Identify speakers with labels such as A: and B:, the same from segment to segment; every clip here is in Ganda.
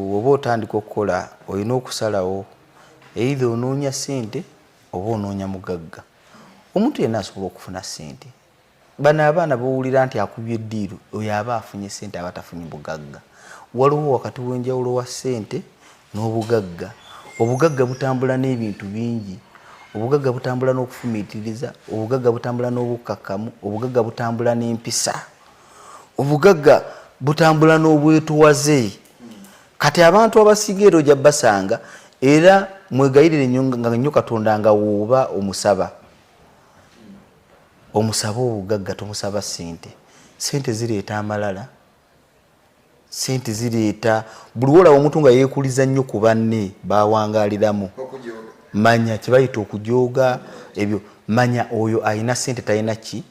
A: Oba otandika okukola olina okusalawo either onoonya ssente oba onoonya mugagga. Omuntu yenna asobola okufuna ssente. Bano abaana bawulira nti akubye eddiiro oyo aba afunye ssente aba tafunye bugagga. Waliwo wakati w'enjawulo wa ssente n'obugagga. Obugagga butambula n'ebintu bingi. Obugagga butambula n'okufumiitiriza, obugagga butambula n'obukkakkamu, obugagga butambula n'empisa, obugagga butambula n'obwetuwaze. Kati abantu abasiga ero ojja basanga era mwegayirire nnyo Katonda nga wooba omusaba. Omusaba obugagga tomusaba ssente. Ssente zireeta amalala. Ssente zireeta buli wolawo omuntu nga yeekuliza nnyo ku banne baawangaaliramu. Manya kibayita okujooga ebyo. Manya oyo ayina ssente talina ki?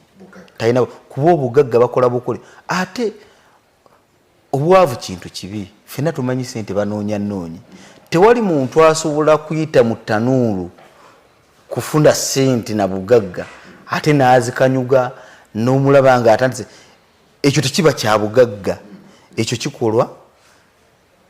A: Talina kuba obugagga bakola bukole. Ate obwavu kintu kibi. Ffenna tumanyi ssente banoonya nnoonya. Tewali muntu asobola kuyita mu ttanuulu kufuna ssente na bugagga ate n'azikanyuga n'omulaba nga atandise. Ekyo tekiba kya bugagga. Ekyo kikolwa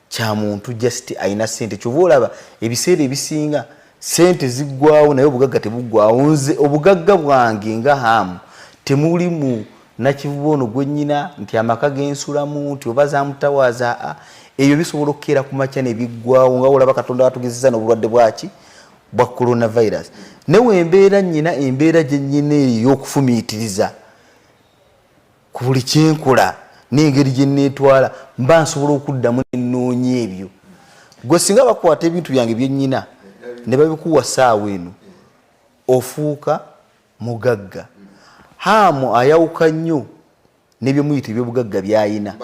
A: kya muntu just ayina ssente. Kyova olaba ebiseera ebisinga ssente ziggwawo naye obugagga tebuggwawo. Nze obugagga bwange nga hamu temulimu nakivuba ono gwe nnyina nti amaka g'ensulamu nti oba zamutawaaza. Ebyo bisobola okukeera ku makya ne biggwawo nga olaba Katonda watugezezza n'obulwadde bwaki bwa coronavirus. Newe embeera nnyina embeera gye nnyina ey'okufumiitiriza ku buli kyenkola n'engeri gye neetwala mba nsobola okuddamu n'ennoonya ebyo. Gwe singa bakwata ebintu byange bye nnyina ne babikuwa ssaawa eno ofuuka mugagga. Hamu ayawuka nnyo n'ebyomuyita ebyobugagga by'ayina.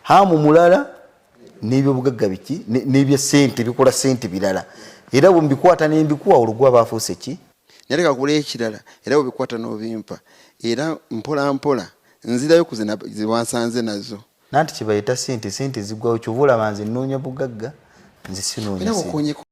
A: Hamu mulala n'ebyobugagga biki n'ebya ssente bikola ssente birala. Era bwe mbikwata ne mbikuwa olugwa baafuuse ki? Naleka kula ekirala era bwe bikwata n'obimpa. Era mpola mpola nzirayo ku ze wansanze nazo. Nanti kibayita ssente ziggwawo. Kyova olaba nze nnoonya bugagga nze sinoonya ssente.